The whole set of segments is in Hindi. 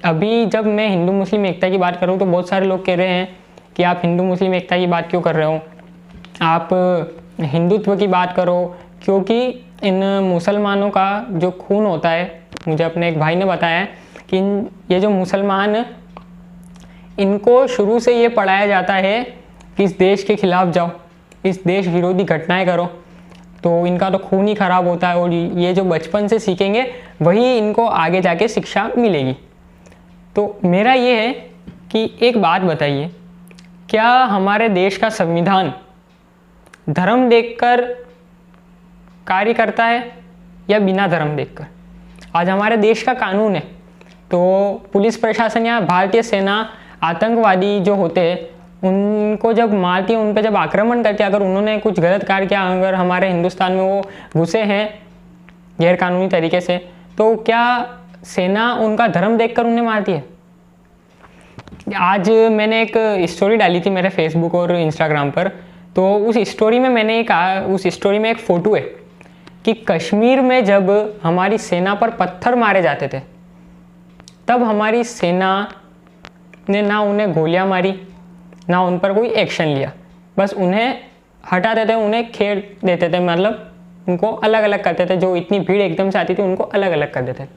अभी जब मैं हिंदू मुस्लिम एकता की बात करूँ तो बहुत सारे लोग कह रहे हैं कि आप हिंदू मुस्लिम एकता की बात क्यों कर रहे हो, आप हिंदुत्व की बात करो, क्योंकि इन मुसलमानों का जो खून होता है, मुझे अपने एक भाई ने बताया है कि ये जो मुसलमान, इनको शुरू से ये पढ़ाया जाता है कि इस देश के खिलाफ जाओ, इस देश विरोधी घटनाएं करो, तो इनका तो खून ही खराब होता है और ये जो बचपन से सीखेंगे वही इनको आगे जाके शिक्षा मिलेगी। तो मेरा ये है कि एक बात बताइए, क्या हमारे देश का संविधान धर्म देखकर कार्य करता है या बिना धर्म देखकर? आज हमारे देश का कानून है, तो पुलिस प्रशासन या भारतीय सेना आतंकवादी जो होते हैं उनको जब मारती है, उन पर जब आक्रमण करती है, अगर उन्होंने कुछ गलत कार्य किया, अगर हमारे हिंदुस्तान में वो घुसे हैं गैरकानूनी तरीके से, तो क्या सेना उनका धर्म देखकर उन्हें मारती है? आज मैंने एक स्टोरी डाली थी मेरे फेसबुक और इंस्टाग्राम पर, तो उस स्टोरी में मैंने ये कहा, उस स्टोरी में एक फ़ोटो है कि कश्मीर में जब हमारी सेना पर पत्थर मारे जाते थे तब हमारी सेना ने ना उन्हें गोलियां मारी, ना उन पर कोई एक्शन लिया, बस उन्हें हटा देते, उन्हें खेल देते थे, मतलब उनको अलग अलग करते थे, जो इतनी भीड़ एकदम से आती थी उनको अलग अलग कर देते।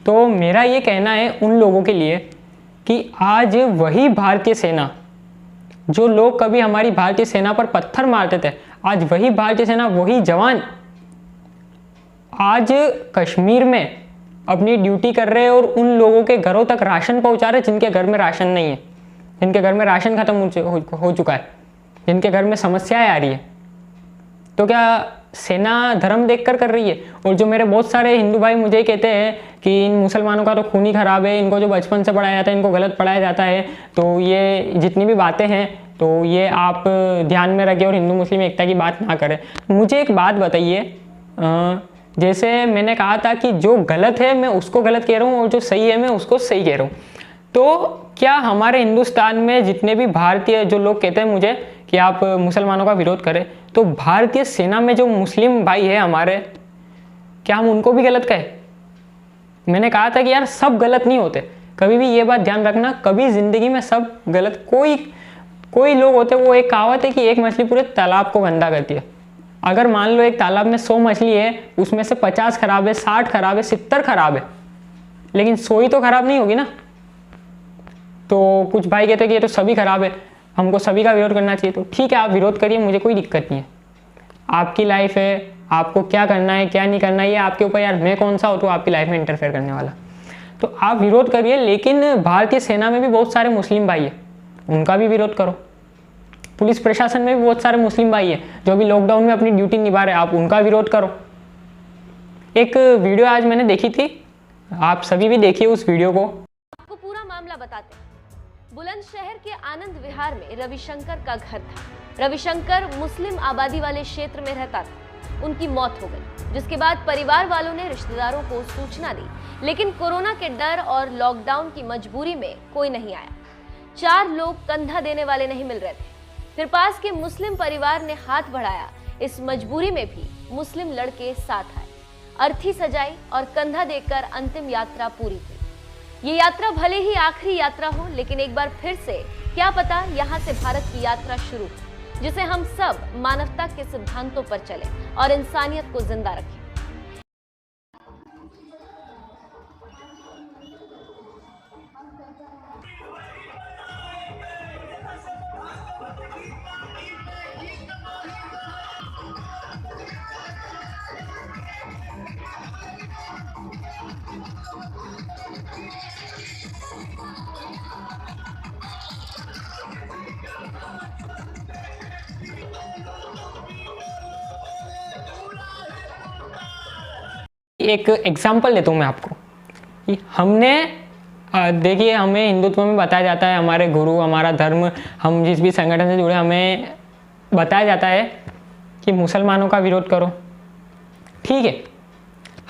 तो मेरा ये कहना है उन लोगों के लिए कि आज वही भारतीय सेना, जो लोग कभी हमारी भारतीय सेना पर पत्थर मारते थे, आज वही भारतीय सेना, वही जवान आज कश्मीर में अपनी ड्यूटी कर रहे हैं और उन लोगों के घरों तक राशन पहुंचा रहे जिनके घर में राशन नहीं है, जिनके घर में राशन खत्म हो चुका है, जिनके घर में समस्याएं आ रही है। तो क्या सेना धर्म देखकर कर रही है? और जो मेरे बहुत सारे हिंदू भाई मुझे कहते हैं कि इन मुसलमानों का तो खून ही खराब है, इनको जो बचपन से पढ़ाया जाता है इनको गलत पढ़ाया जाता है, तो ये जितनी भी बातें हैं तो ये आप ध्यान में रखें और हिंदू मुस्लिम एकता की बात ना करें। मुझे एक बात बताइए, जैसे मैंने कहा था कि जो गलत है मैं उसको गलत कह रहा हूँ और जो सही है मैं उसको सही कह रहा हूँ, तो क्या हमारे हिंदुस्तान में जितने भी भारतीय, जो लोग कहते हैं मुझे कि आप मुसलमानों का विरोध करें, तो भारतीय सेना में जो मुस्लिम भाई है हमारे, क्या हम उनको भी गलत कहें? मैंने कहा था कि यार सब गलत नहीं होते, कभी भी ये बात ध्यान रखना, कभी ज़िंदगी में सब गलत, कोई लोग होते, वो एक कहावत है कि एक मछली पूरे तालाब को गंदा करती है। अगर मान लो एक तालाब में 100 मछली है, उसमें से 50 खराब है, 60 खराब है, 70 खराब है, लेकिन 100 ही तो खराब नहीं होगी ना। तो कुछ भाई कहते हैं कि ये तो सभी खराब है, हमको सभी का विरोध करना चाहिए। तो ठीक है, आप विरोध करिए, मुझे कोई दिक्कत नहीं है, आपकी लाइफ है, आपको क्या करना है क्या नहीं करना है ये आपके ऊपर। यार मैं कौन सा हो तो आपकी लाइफ में इंटरफेयर करने वाला? तो आप विरोध करिए, लेकिन भारतीय सेना में भी बहुत सारे मुस्लिम भाई है, उनका भी विरोध करो। पुलिस प्रशासन में भी बहुत सारे मुस्लिम भाई है जो अभी लॉकडाउन में अपनी ड्यूटी निभा रहे हैं, आप उनका विरोध करो। एक वीडियो आज मैंने देखी थी, आप सभी भी देखिए उस वीडियो को। आपको पूरा मामला बताते हैं। बुलंदशहर के आनंद विहार में रविशंकर का घर था। रविशंकर मुस्लिम आबादी वाले क्षेत्र में रहता था। उनकी मौत हो गई, जिसके बाद परिवार वालों ने रिश्तेदारों को सूचना दी, लेकिन कोरोना के डर और लॉकडाउन की मजबूरी में कोई नहीं आया। 4 लोग कंधा देने वाले नहीं मिल रहे थे। फिर पास के मुस्लिम परिवार ने हाथ बढ़ाया। इस मजबूरी में भी मुस्लिम लड़के साथ आए, अर्थी सजाई और कंधा देकर अंतिम यात्रा पूरी की। ये यात्रा भले ही आखिरी यात्रा हो, लेकिन एक बार फिर से क्या पता यहाँ से भारत की यात्रा शुरू हो, जिसे हम सब मानवता के सिद्धांतों पर चले और इंसानियत को जिंदा रखें। एक एग्जाम्पल देता हूँ मैं आपको कि हमने देखिए, हमें हिंदुत्व में बताया जाता है, हमारे गुरु, हमारा धर्म, हम जिस भी संगठन से जुड़े, हमें बताया जाता है कि मुसलमानों का विरोध करो। ठीक है,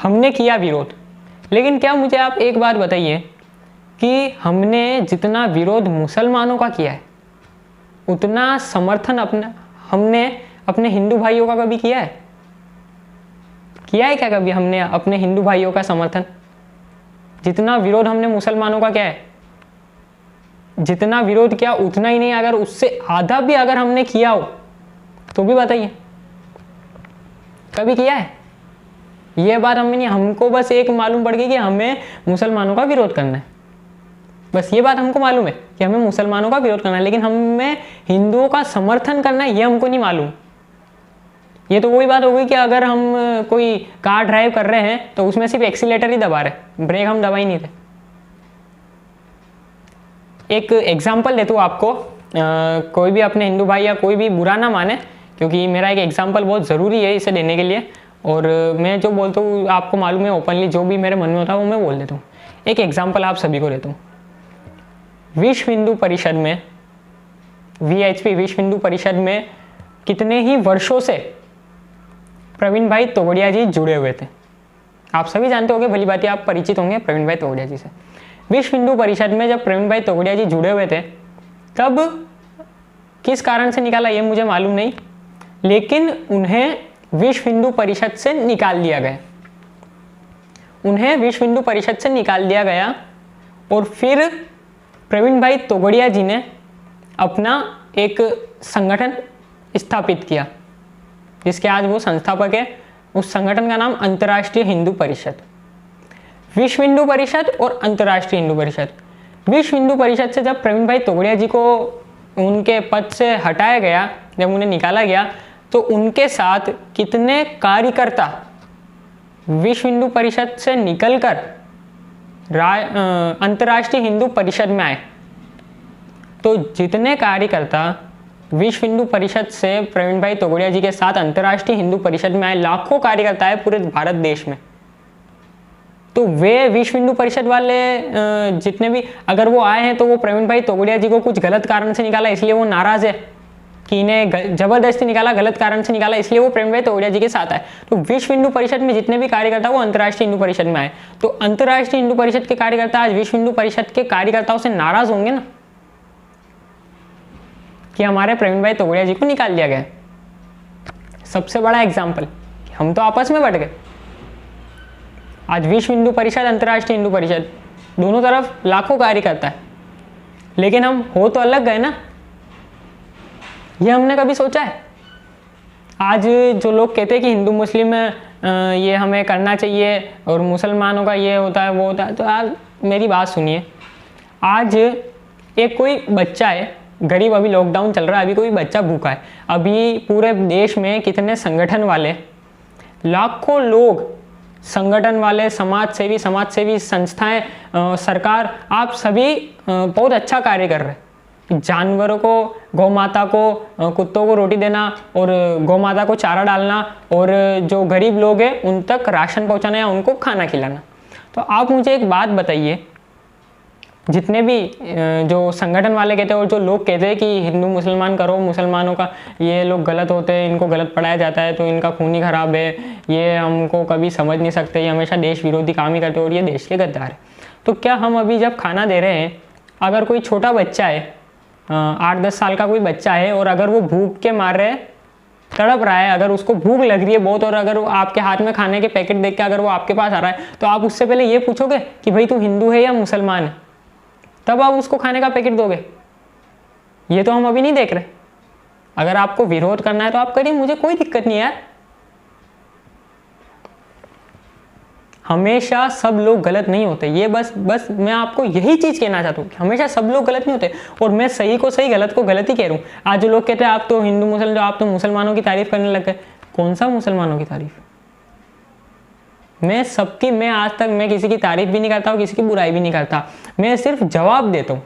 हमने किया विरोध, लेकिन क्या मुझे आप एक बात बताइए कि हमने जितना विरोध मुसलमानों का किया है उतना समर्थन हमने अपने हिंदू भाइयों का कभी किया है? किया है क्या कभी हमने अपने हिंदू भाइयों का समर्थन? जितना विरोध हमने मुसलमानों का किया है, जितना विरोध किया उतना ही नहीं, अगर उससे आधा भी अगर हमने किया हो तो भी बताइए कभी किया है? ये बात हमें नहीं, हमको बस एक मालूम पड़ गई कि हमें मुसलमानों का विरोध करना है, बस ये बात हमको मालूम है कि हमें मुसलमानों का विरोध करना है, लेकिन हमें हिंदुओं का समर्थन करना है ये हमको नहीं मालूम। ये तो वही बात हो गई कि अगर हम कोई कार ड्राइव कर रहे हैं तो उसमें सिर्फ एक्सीलेटर ही दबा रहे, ब्रेक हम दबा ही नहीं थे। एक एग्जाम्पल देता हूँ आपको, कोई भी अपने हिंदू भाई या कोई भी बुरा ना माने, क्योंकि मेरा एक एग्जाम्पल बहुत ज़रूरी है इसे देने के लिए, और मैं जो बोलता हूँ आपको मालूम है, ओपनली जो भी मेरे मन में होता है वो मैं बोल देता हूँ। एक एग्जाम्पल आप सभी को देता हूँ। विश्व हिंदू परिषद में, VHP विश्व हिंदू परिषद में कितने ही वर्षों से प्रवीण भाई तोगड़िया जी जुड़े हुए थे। आप सभी जानते होंगे, भली बात आप परिचित होंगे प्रवीण भाई तोगड़िया जी से। विश्व हिंदू परिषद में जब प्रवीण भाई तोगड़िया जी जुड़े हुए थे, तब किस कारण से निकाला ये मुझे मालूम नहीं, लेकिन उन्हें विश्व हिंदू परिषद से निकाल दिया गया। उन्हें विश्व हिंदू परिषद से निकाल दिया गया और फिर प्रवीण भाई तोगड़िया जी ने अपना एक संगठन स्थापित किया, जिसके आज वो संस्थापक है। उस संगठन का नाम अंतर्राष्ट्रीय हिंदू परिषद। विश्व हिंदू परिषद और अंतर्राष्ट्रीय हिंदू परिषद। विश्व हिंदू परिषद से जब प्रवीण भाई तोगड़िया जी को उनके पद से हटाया गया, जब उन्हें निकाला गया, तो उनके साथ कितने कार्यकर्ता विश्व हिंदू परिषद से निकलकर अंतर्राष्ट्रीय हिंदू परिषद में आए। तो जितने कार्यकर्ता विश्व हिंदू परिषद से प्रवीण भाई तोगड़िया जी के साथ अंतर्राष्ट्रीय हिंदू परिषद में आए, लाखों कार्यकर्ता है पूरे भारत देश में, तो वे विश्व हिंदू परिषद वाले जितने भी अगर वो आए हैं तो वो प्रवीण भाई तोगड़िया जी को कुछ गलत कारण से निकाला इसलिए वो नाराज है कि इन्हें जबरदस्ती निकाला, गलत कारण से निकाला, इसलिए वो प्रवीण भाई तोगड़िया जी के साथ आए। तो विश्व हिंदू परिषद में जितने भी कार्यकर्ता वो अंतर्राष्ट्रीय हिंदू परिषद में आए, तो अंतर्राष्ट्रीय हिंदू परिषद के कार्यकर्ता आज विश्व हिंदू परिषद के कार्यकर्ताओं से नाराज होंगे ना कि हमारे प्रवीण भाई तोगड़िया जी को निकाल दिया गया। सबसे बड़ा एग्जाम्पल, हम तो आपस में बट गए। आज विश्व हिंदू परिषद, अंतर्राष्ट्रीय हिंदू परिषद, दोनों तरफ लाखों कार्यकर्ता है, लेकिन हम हो तो अलग गए ना। ये हमने कभी सोचा है? आज जो लोग कहते हैं कि हिंदू मुस्लिम ये हमें करना चाहिए और मुसलमानों का ये होता है वो होता है, तो यार मेरी बात सुनिए। आज एक कोई बच्चा है गरीब, अभी लॉकडाउन चल रहा है, अभी कोई बच्चा भूखा है, अभी पूरे देश में कितने संगठन वाले, लाखों लोग, संगठन वाले, समाज सेवी संस्थाएं, सरकार, आप सभी बहुत अच्छा कार्य कर रहे हैं। जानवरों को, गौ माता को, कुत्तों को रोटी देना और गौ माता को चारा डालना, और जो गरीब लोग हैं उन तक राशन पहुंचाना या उनको खाना खिलाना। तो आप मुझे एक बात बताइए, जितने भी जो संगठन वाले कहते हैं और जो लोग कहते हैं कि हिंदू मुसलमान करो, मुसलमानों का ये लोग गलत होते हैं, इनको गलत पढ़ाया जाता है, तो इनका खून ही खराब है, ये हमको कभी समझ नहीं सकते, ये हमेशा देश विरोधी काम ही करते हैं और ये देश के गद्दार है। तो क्या हम अभी जब खाना दे रहे हैं, अगर कोई छोटा बच्चा है, 8-10 साल का कोई बच्चा है, और अगर वो भूख के मारे तड़प रहा है, अगर उसको भूख लग रही है बहुत, और अगर वो आपके हाथ में खाने के पैकेट देख के अगर वो आपके पास आ रहा है, तो आप उससे पहले ये पूछोगे कि भाई तू हिंदू है या मुसलमान है, तब आप उसको खाने का पैकेट दोगे? ये तो हम अभी नहीं देख रहे। अगर आपको विरोध करना है तो आप करिए, मुझे कोई दिक्कत नहीं है यार। हमेशा सब लोग गलत नहीं होते, ये बस मैं आपको यही चीज़ कहना चाहता हूँ कि हमेशा सब लोग गलत नहीं होते, और मैं सही को सही, गलत को गलत ही कह रहा हूँ। आज जो लोग कहते हैं आप तो हिंदू मुसलमान, आप तो मुसलमानों की तारीफ करने लग गए, कौन सा मुसलमानों की तारीफ? मैं आज तक मैं किसी की तारीफ भी नहीं करता हूँ, किसी की बुराई भी नहीं करता, मैं सिर्फ जवाब देता हूँ।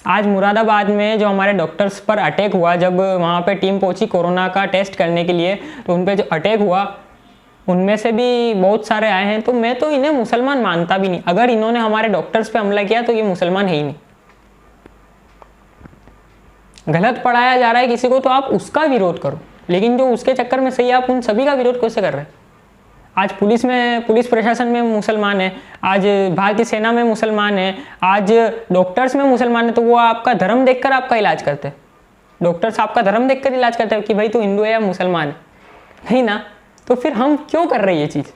आज मुरादाबाद में जो हमारे डॉक्टर्स पर अटैक हुआ, जब वहाँ पे टीम पहुँची कोरोना का टेस्ट करने के लिए, तो उन पर जो अटैक हुआ उनमें से भी बहुत सारे आए हैं, तो मैं तो इन्हें मुसलमान मानता भी नहीं। अगर इन्होंने हमारे डॉक्टर्स पे हमला किया तो ये मुसलमान है ही नहीं। गलत पढ़ाया जा रहा है किसी को तो आप उसका विरोध करो, लेकिन जो उसके चक्कर में सही है आप उन सभी का विरोध कैसे कर रहे हैं? आज पुलिस प्रशासन में मुसलमान है, आज भारतीय सेना में मुसलमान है, आज डॉक्टर्स में मुसलमान है, तो वो आपका धर्म देखकर आपका इलाज करते हैं। डॉक्टर्स आपका धर्म देखकर इलाज करते हैं कि भाई तू हिंदू है या मुसलमान है, नहीं ना? तो फिर हम क्यों कर रहे हैं ये चीज़?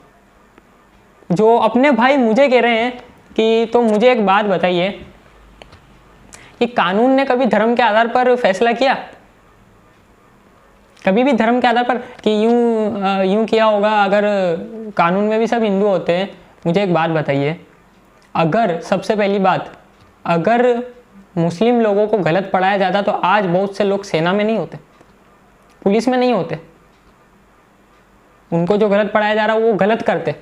जो अपने भाई मुझे कह रहे हैं कि तो मुझे एक बात बताइए कि कानून ने कभी धर्म के आधार पर फैसला किया? कभी भी धर्म के आधार पर कि यूं किया होगा? अगर कानून में भी सब हिंदू होते हैं, मुझे एक बात बताइए, अगर सबसे पहली बात, अगर मुस्लिम लोगों को गलत पढ़ाया जाता तो आज बहुत से लोग सेना में नहीं होते, पुलिस में नहीं होते। उनको जो गलत पढ़ाया जा रहा है वो गलत करते,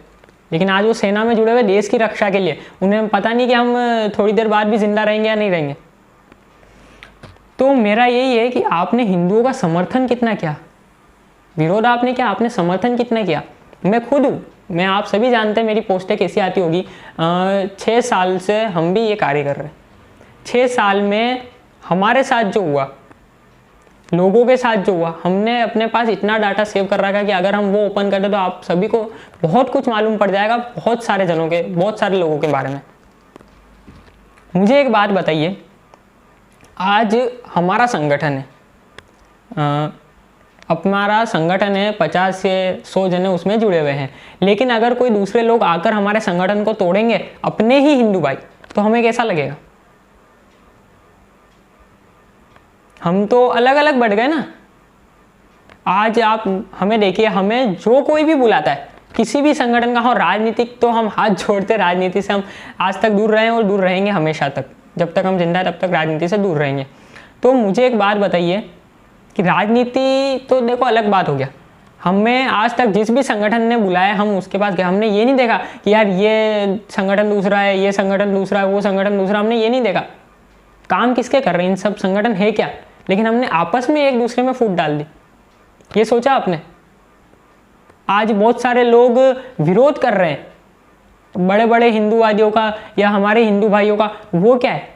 लेकिन आज वो सेना में जुड़े हुए देश की रक्षा के लिए। उन्हें पता नहीं कि हम थोड़ी देर बाद भी जिंदा रहेंगे या नहीं रहेंगे। तो मेरा यही है कि आपने हिंदुओं का समर्थन कितना किया, विरोध आपने किया, आपने समर्थन कितना किया। मैं खुद हूँ, मैं आप सभी जानते हैं मेरी पोस्टें कैसी आती होगी। 6 साल से हम भी ये कार्य कर रहे हैं। 6 साल में हमारे साथ जो हुआ, लोगों के साथ जो हुआ, हमने अपने पास इतना डाटा सेव कर रखा है कि अगर हम वो ओपन करते तो आप सभी को बहुत कुछ मालूम पड़ जाएगा, बहुत सारे जनों के, बहुत सारे लोगों के बारे में। मुझे एक बात बताइए, आज हमारा संगठन है, हमारा संगठन है, 50 से 100 जने उसमें जुड़े हुए हैं, लेकिन अगर कोई दूसरे लोग आकर हमारे संगठन को तोड़ेंगे, अपने ही हिंदू भाई, तो हमें कैसा लगेगा? हम तो अलग अलग बढ़ गए ना। आज आप हमें देखिए, हमें जो कोई भी बुलाता है, किसी भी संगठन का हो, राजनीतिक, तो हम हाथ जोड़ते, राजनीति से हम आज तक दूर रहे हैं और दूर रहेंगे हमेशा तक। जब तक हम जिंदा है तब तक राजनीति से दूर रहेंगे। तो मुझे एक बात बताइए कि राजनीति तो देखो अलग बात हो गया, हमें आज तक जिस भी संगठन ने बुलाया हम उसके पास गए। हमने ये नहीं देखा कि यार ये संगठन दूसरा है, ये संगठन दूसरा है, वो संगठन दूसरा, हमने ये नहीं देखा काम किसके कर रहे हैं, इन सब संगठन है क्या, लेकिन हमने आपस में एक दूसरे में फूट डाल दी। ये सोचा आपने? आज बहुत सारे लोग विरोध कर रहे हैं बड़े बड़े हिंदूवादियों का या हमारे हिंदू भाइयों का। वो क्या है?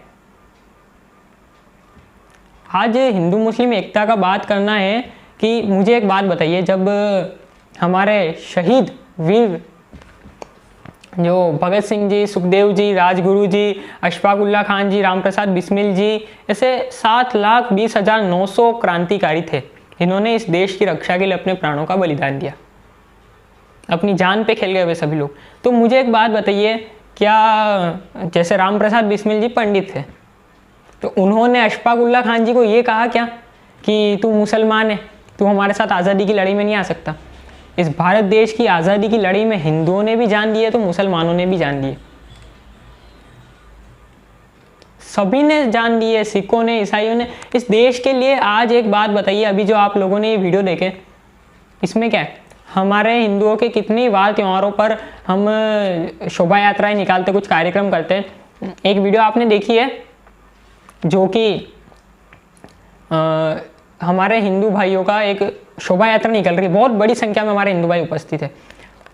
आज हिंदू मुस्लिम एकता का बात करना है कि मुझे एक बात बताइए, जब हमारे शहीद वीर जो भगत सिंह जी, सुखदेव जी, राजगुरु जी, अशफाक उल्लाह खान जी, राम प्रसाद बिस्मिल जी, ऐसे 7,20,900 क्रांतिकारी थे, इन्होंने इस देश की रक्षा के लिए अपने प्राणों का बलिदान दिया, अपनी जान पे खेल गए वे सभी लोग। तो मुझे एक बात बताइए, क्या जैसे राम प्रसाद बिस्मिल जी पंडित थे, तो उन्होंने अशफाक उल्लाह खान जी को ये कहा क्या कि तू मुसलमान है, तू हमारे साथ आज़ादी की लड़ाई में नहीं आ सकता? इस भारत देश की आज़ादी की लड़ाई में हिंदुओं ने भी जान दी है तो मुसलमानों ने भी जान दी है, सभी ने जान दी है, सिखों ने, ईसाइयों ने, इस देश के लिए। आज एक बात बताइए, अभी जो आप लोगों ने ये वीडियो देखे, इसमें क्या है? हमारे हिंदुओं के कितनी बार त्योहारों पर हम शोभा यात्राएं निकालते, कुछ कार्यक्रम करते हैं। एक वीडियो आपने देखी है जो कि हमारे हिंदू भाइयों का एक शोभा यात्रा निकल रही है, बहुत बड़ी संख्या में हमारे हिंदू भाई उपस्थित है।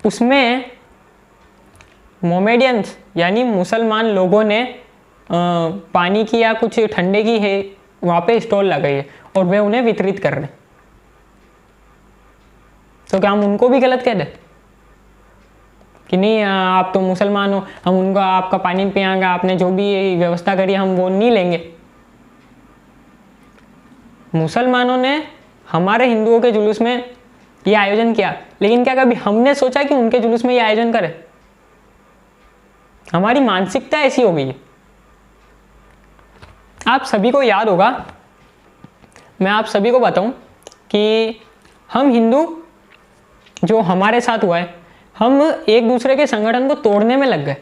उसमें मोमेडियंस यानी मुसलमान लोगों ने पानी की या कुछ ठंडे की है वहाँ पे स्टॉल लगाई है और वे उन्हें वितरित कर रहे हैं। तो क्या हम उनको भी गलत कह दें कि नहीं आप तो मुसलमान हो, हम उनको आपका पानी पियाएंगे, आपने जो भी व्यवस्था करी हम वो नहीं लेंगे? मुसलमानों ने हमारे हिंदुओं के जुलूस में ये आयोजन किया, लेकिन क्या कभी हमने सोचा कि उनके जुलूस में ये आयोजन करें? हमारी मानसिकता ऐसी हो गई है। आप सभी को याद होगा, मैं आप सभी को बताऊं कि हम हिंदू जो हमारे साथ हुआ है, हम एक दूसरे के संगठन को तोड़ने में लग गए।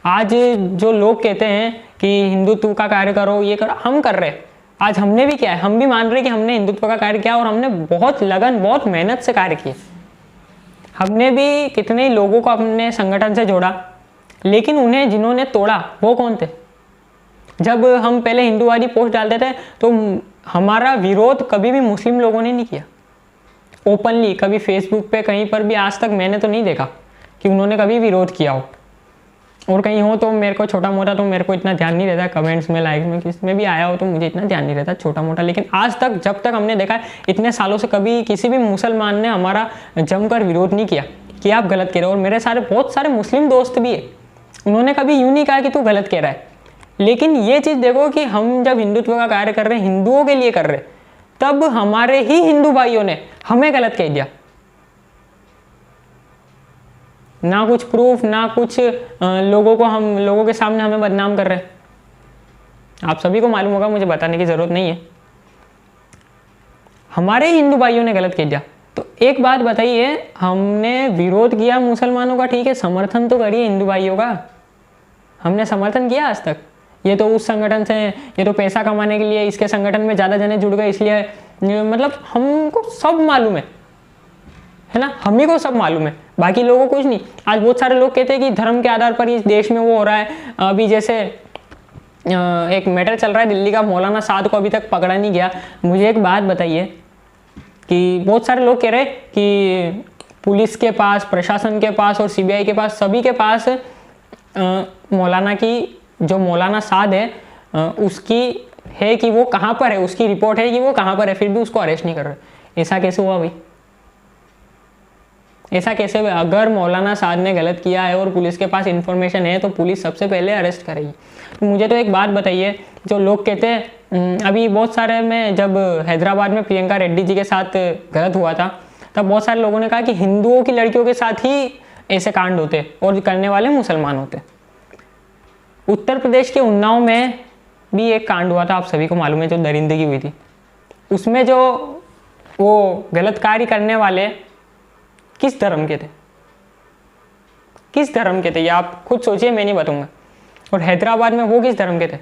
आज जो लोग कहते हैं कि हिंदुत्व का कार्य करो, ये करो, हम कर रहे हैं। आज हमने भी किया है, हम भी मान रहे हैं कि हमने हिंदुत्व का कार्य किया और हमने बहुत लगन, बहुत मेहनत से कार्य किए। हमने भी कितने लोगों को अपने संगठन से जोड़ा, लेकिन उन्हें जिन्होंने तोड़ा वो कौन थे? जब हम पहले हिंदूवादी पोस्ट डालते थे तो हमारा विरोध कभी भी मुस्लिम लोगों ने नहीं किया ओपनली, कभी फेसबुक पे कहीं पर भी आज तक मैंने तो नहीं देखा कि उन्होंने कभी विरोध किया हो। और कहीं हो तो मेरे को छोटा मोटा, तो मेरे को इतना ध्यान नहीं रहता, कमेंट्स में, लाइक में, किस में भी आया हो तो मुझे इतना ध्यान नहीं रहता, छोटा मोटा। लेकिन आज तक जब तक हमने देखा है, इतने सालों से कभी किसी भी मुसलमान ने हमारा जमकर विरोध नहीं किया कि आप गलत कह रहे हो। और मेरे बहुत सारे मुस्लिम दोस्त भी है, उन्होंने कभी यूँ नहीं कहा कि तू गलत कह रहा है। लेकिन ये चीज़ देखो कि हम जब हिंदुत्व का कार्य कर रहे हैं, हिंदुओं के लिए कर रहे हैं, तब हमारे ही हिंदू भाइयों ने हमें गलत कह दिया। ना कुछ प्रूफ, ना कुछ लोगों के सामने हमें बदनाम कर रहे हैं। आप सभी को मालूम होगा, मुझे बताने की ज़रूरत नहीं है। हमारे हिंदू भाइयों ने गलत किया तो एक बात बताइए, हमने विरोध किया मुसलमानों का, ठीक है, समर्थन तो करिए हिंदू भाइयों का। हमने समर्थन किया आज तक? ये तो उस संगठन से, ये तो पैसा कमाने के लिए इसके संगठन में ज़्यादा जने जुड़ गए इसलिए, मतलब हमको सब मालूम है ना, हम ही को सब मालूम है, बाकी लोगों को कुछ नहीं। आज बहुत सारे लोग कहते हैं कि धर्म के आधार पर इस देश में वो हो रहा है। अभी जैसे एक मैटर चल रहा है दिल्ली का, मौलाना साद को अभी तक पकड़ा नहीं गया। मुझे एक बात बताइए कि बहुत सारे लोग कह रहे हैं कि पुलिस के पास, प्रशासन के पास और सीबीआई के पास, सभी के पास मौलाना की, जो मौलाना साद है उसकी है कि वो कहाँ पर है, उसकी रिपोर्ट है कि वो कहाँ पर है, फिर भी उसको अरेस्ट नहीं कर रहे। ऐसा कैसे हुआ भाई? ऐसा कैसे हुआ? अगर मौलाना साद ने गलत किया है और पुलिस के पास इंफॉर्मेशन है तो पुलिस सबसे पहले अरेस्ट करेगी। तो मुझे तो एक बात बताइए, जो लोग कहते हैं, अभी बहुत सारे में जब हैदराबाद में प्रियंका रेड्डी जी के साथ गलत हुआ था तब बहुत सारे लोगों ने कहा कि हिंदुओं की लड़कियों के साथ ही ऐसे कांड होते और करने वाले मुसलमान होते। उत्तर प्रदेश के उन्नाव में भी एक कांड हुआ था, आप सभी को मालूम है, जो दरिंदगी हुई थी। उसमें जो वो गलत कार्य करने वाले किस धर्म के थे, किस धर्म के थे, ये आप खुद सोचिए, मैं नहीं बताऊंगा। और हैदराबाद में वो किस धर्म के थे?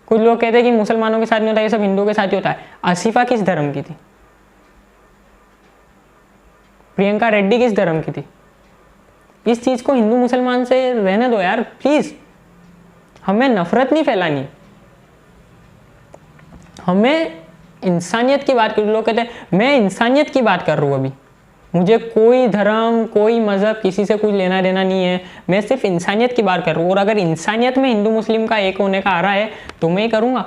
कुछ लोग कहते हैं कि मुसलमानों के साथ नहीं होता, ये सब हिंदुओं के साथ ही होता है। आसिफा किस धर्म की थी? प्रियंका रेड्डी किस धर्म की थी? इस चीज को हिंदू मुसलमान से रहने दो यार प्लीज। हमें नफरत नहीं फैलानी, हमें इंसानियत की बात कर। लोग कहते हैं मैं इंसानियत की बात कर रहा हूँ, अभी मुझे कोई धर्म, कोई मज़हब, किसी से कुछ लेना देना नहीं है, मैं सिर्फ इंसानियत की बात कर रहा हूँ। और अगर इंसानियत में हिंदू मुस्लिम का एक होने का आ रहा है तो मैं ही करूँगा,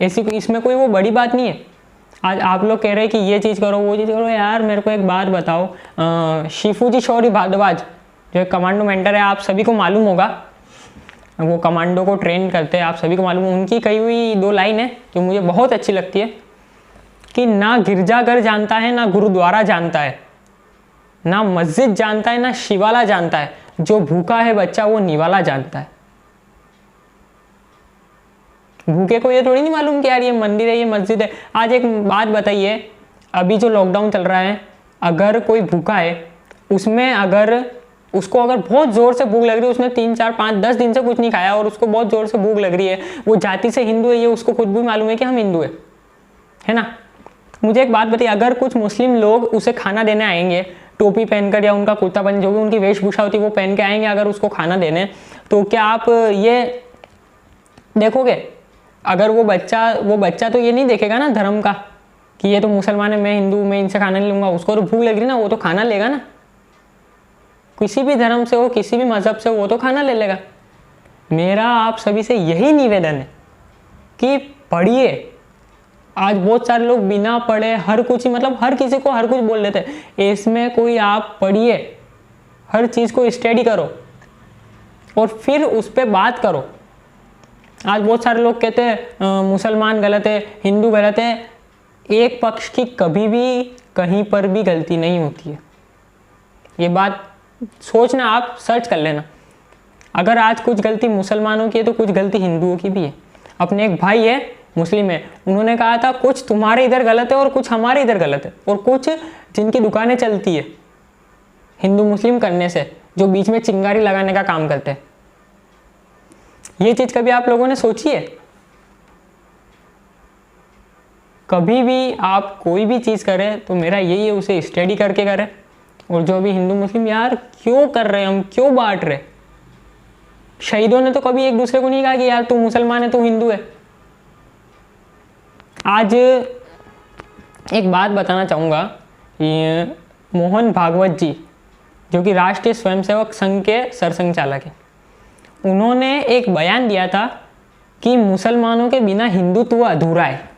ऐसी इसमें कोई वो बड़ी बात नहीं है। आज आप लोग कह रहे हैं कि ये चीज़ करो, वो चीज़ करो। यार मेरे को एक बात बताओ, शिफूजी शौरी भारद्वाज जो एक कमांडो मेंटर है, आप सभी को मालूम होगा, वो कमांडो को ट्रेन करते हैं, आप सभी को मालूम है। उनकी कही हुई 2 लाइन है जो मुझे बहुत अच्छी लगती है कि ना गिरजाघर जानता है, ना गुरुद्वारा जानता है, ना मस्जिद जानता है, ना शिवाला जानता है, जो भूखा है बच्चा वो निवाला जानता है। भूखे को ये थोड़ी नहीं मालूम कि यार ये मंदिर है, ये मस्जिद है। आज एक बात बताइए, अभी जो लॉकडाउन चल रहा है, अगर कोई भूखा है, उसमें अगर उसको अगर बहुत ज़ोर से भूख लग रही है, उसने 3, 4, 5, 10 दिन से कुछ नहीं खाया और उसको बहुत ज़ोर से भूख लग रही है, वो जाति से हिंदू है, ये उसको खुद भी मालूम है कि हम हिंदू है ना। मुझे एक बात बताइए, अगर कुछ मुस्लिम लोग उसे खाना देने आएंगे टोपी पहनकर या उनका कुर्ता पहन, जो भी उनकी वेशभूषा होती है वो पहन के आएंगे, अगर उसको खाना देने, तो क्या आप ये देखोगे? अगर वो बच्चा तो ये नहीं देखेगा ना धर्म का कि ये तो मुसलमान है, मैं हिंदू, मैं इनसे खाना नहीं लूँगा। उसको तो भूख लग रही ना, वो तो खाना लेगा ना, किसी भी धर्म से हो, किसी भी मज़हब से हो, वो तो खाना ले लेगा। मेरा आप सभी से यही निवेदन है कि पढ़िए। आज बहुत सारे लोग बिना पढ़े हर कुछ ही, मतलब हर किसी को हर कुछ बोल देते हैं। इसमें कोई आप पढ़िए, हर चीज़ को स्टडी करो और फिर उस पर बात करो। आज बहुत सारे लोग कहते हैं मुसलमान गलत है, हिंदू गलत है। एक पक्ष की कभी भी कहीं पर भी गलती नहीं होती है, ये बात सोचना, आप सर्च कर लेना। अगर आज कुछ गलती मुसलमानों की है तो कुछ गलती हिंदुओं की भी है। अपने एक भाई है, मुस्लिम है, उन्होंने कहा था कुछ तुम्हारे इधर गलत है और कुछ हमारे इधर गलत है। और कुछ जिनकी दुकानें चलती है हिंदू मुस्लिम करने से, जो बीच में चिंगारी लगाने का काम करते हैं, ये चीज़ कभी आप लोगों ने सोची है? कभी भी आप कोई भी चीज़ करें तो मेरा यही है, उसे स्टडी करके करें। और जो भी हिंदू मुस्लिम यार क्यों कर रहे हैं, हम क्यों बांट रहे? शहीदों ने तो कभी एक दूसरे को नहीं कहा कि यार तू मुसलमान है, तू हिंदू है। आज एक बात बताना चाहूँगा, मोहन भागवत जी जो कि राष्ट्रीय स्वयंसेवक संघ के सरसंघचालक हैं, उन्होंने एक बयान दिया था कि मुसलमानों के बिना हिंदुत्व अधूरा है।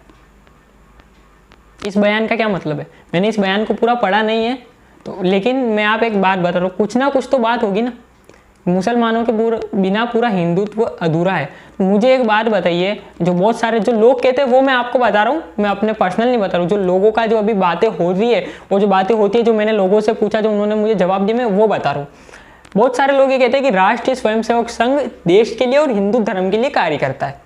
इस बयान का क्या मतलब है? मैंने इस बयान को पूरा पढ़ा नहीं है तो, लेकिन मैं आप एक बात बता रहा हूँ, कुछ ना कुछ तो बात होगी ना। मुसलमानों के बिना पूरा हिंदुत्व अधूरा है। मुझे एक बात बताइए, जो बहुत सारे जो लोग कहते हैं वो मैं आपको बता रहा हूँ, मैं अपने पर्सनल नहीं बता रहा हूँ, जो लोगों का जो अभी बातें हो रही है, वो जो बातें होती है, जो मैंने लोगों से पूछा, जो उन्होंने मुझे जवाब दिए, मैं वो बता रहा हूँ। बहुत सारे लोग ये कहते हैं कि राष्ट्रीय स्वयंसेवक संघ देश के लिए और हिंदू धर्म के लिए कार्य करता है,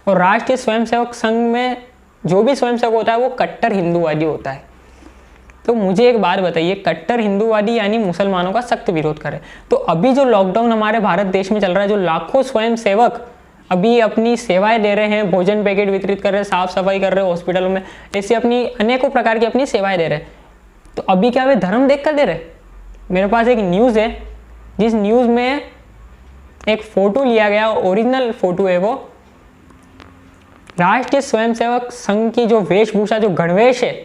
और राष्ट्रीय स्वयंसेवक संघ में जो भी स्वयंसेवक होता है वो कट्टर हिंदूवादी होता है। तो मुझे एक बात बताइए, कट्टर हिंदूवादी यानी मुसलमानों का सख्त विरोध करे। तो अभी जो लॉकडाउन हमारे भारत देश में चल रहा है, जो लाखों स्वयंसेवक अभी अपनी सेवाएं दे रहे हैं, भोजन पैकेट वितरित कर रहे हैं, साफ सफाई कर रहे हैं हॉस्पिटलों में, ऐसी अपनी अनेकों प्रकार की अपनी सेवाएं दे रहे हैं, तो अभी क्या वे धर्म देख कर दे रहे? मेरे पास एक न्यूज़ है, जिस न्यूज़ में एक फ़ोटो लिया गया, ओरिजिनल फ़ोटो है वो, राष्ट्रीय स्वयंसेवक संघ की जो वेशभूषा, जो गणवेश है,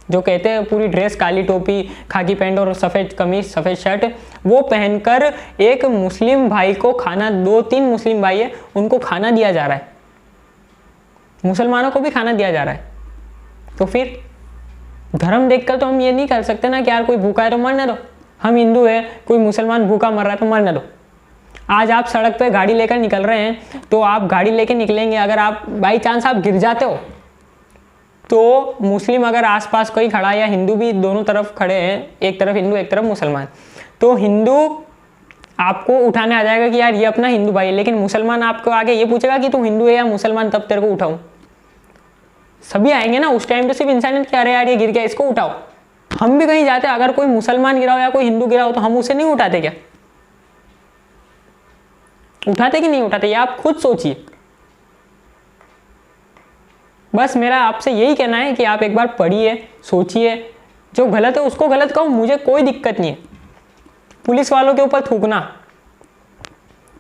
जो कहते हैं पूरी ड्रेस, काली टोपी, खाकी पैंट और सफ़ेद कमीज, सफ़ेद शर्ट, वो पहनकर एक मुस्लिम भाई को खाना, 2-3 मुस्लिम भाई है, उनको खाना दिया जा रहा है, मुसलमानों को भी खाना दिया जा रहा है। तो फिर धर्म देखकर तो हम ये नहीं कर सकते ना कि यार कोई भूखा है तो मरने दो, हम हिंदू है, कोई मुसलमान भूखा मर रहा है तो मरने दो। आज आप सड़क पे गाड़ी लेकर निकल रहे हैं, तो आप गाड़ी लेकर निकलेंगे, अगर आप बाई चांस आप गिर जाते हो, तो मुस्लिम अगर आसपास कोई खड़ा है, या हिंदू भी दोनों तरफ खड़े हैं, एक तरफ हिंदू एक तरफ मुसलमान, तो हिंदू आपको उठाने आ जाएगा कि यार ये अपना हिंदू भाई है, लेकिन मुसलमान आपको आगे ये पूछेगा कि तू हिंदू है या मुसलमान, तब तेरे को उठाऊं। सभी आएंगे ना उस टाइम, तो सिर्फ इंसानियत क्या, अरे यार ये गिर गया, इसको उठाओ। हम भी कहीं जाते, अगर कोई मुसलमान गिरा हो या कोई हिंदू गिरा हो, तो हम उसे नहीं उठाते क्या? उठाते कि नहीं उठाते, ये आप खुद सोचिए। बस मेरा आपसे यही कहना है कि आप एक बार पढ़िए, सोचिए, जो गलत है उसको गलत कहो, मुझे कोई दिक्कत नहीं है। पुलिस वालों के ऊपर थूकना,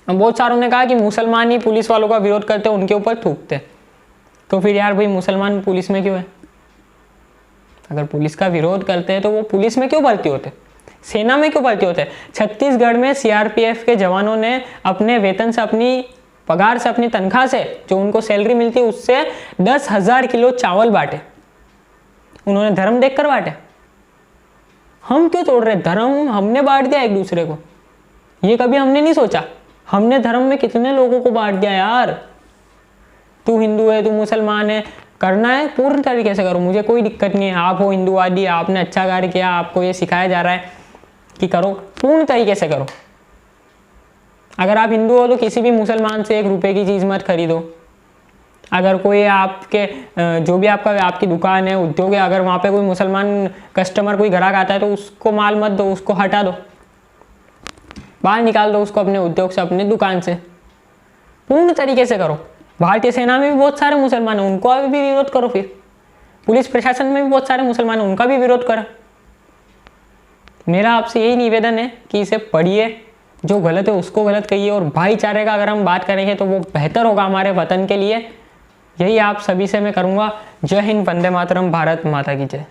बहुत सारों ने कहा कि मुसलमान ही पुलिस वालों का विरोध करते, उनके ऊपर थूकते, तो फिर यार भाई मुसलमान पुलिस में क्यों है? अगर पुलिस का विरोध करते हैं तो वो पुलिस में क्यों भर्ती होते, सेना में क्यों भर्ती होते? छत्तीसगढ़ में सीआरपीएफ के जवानों ने अपने वेतन से, अपनी पगार से, अपनी तनख्वाह से, जो उनको सैलरी मिलती है उससे 10,000 किलो चावल बांटे। उन्होंने धर्म देखकर बांटे। हम क्यों तोड़ रहे? धर्म हमने बांट दिया एक दूसरे को, ये कभी हमने नहीं सोचा। हमने धर्म में कितने लोगों को बांट दिया यार। तू हिंदू है, तू मुसलमान है, करना है पूर्ण तरीके से करो, मुझे कोई दिक्कत नहीं है। आप हो हिंदूवादी, आपने अच्छा कार्य किया, आपको ये सिखाया जा रहा है कि करो, पूर्ण तरीके से करो। अगर आप हिंदू हो तो किसी भी मुसलमान से 1 रुपए की चीज़ मत खरीदो। अगर कोई आपके जो भी आपकी दुकान है, उद्योग है, अगर वहाँ पे कोई मुसलमान कस्टमर, कोई ग्राहक आता है तो उसको माल मत दो, उसको हटा दो, बाहर निकाल दो उसको अपने उद्योग से, अपने दुकान से। पूर्ण तरीके से करो। भारतीय सेना में भी बहुत सारे मुसलमान हैं, उनको भी विरोध करो। फिर पुलिस प्रशासन में भी बहुत सारे मुसलमान हैं, उनका भी विरोध करो। मेरा आपसे यही निवेदन है कि इसे पढ़िए, जो गलत है उसको गलत कहिए, और भाईचारे का अगर हम बात करेंगे तो वो बेहतर होगा हमारे वतन के लिए। यही आप सभी से मैं करूँगा। जय हिंद, वंदे मातरम, भारत माता की जय।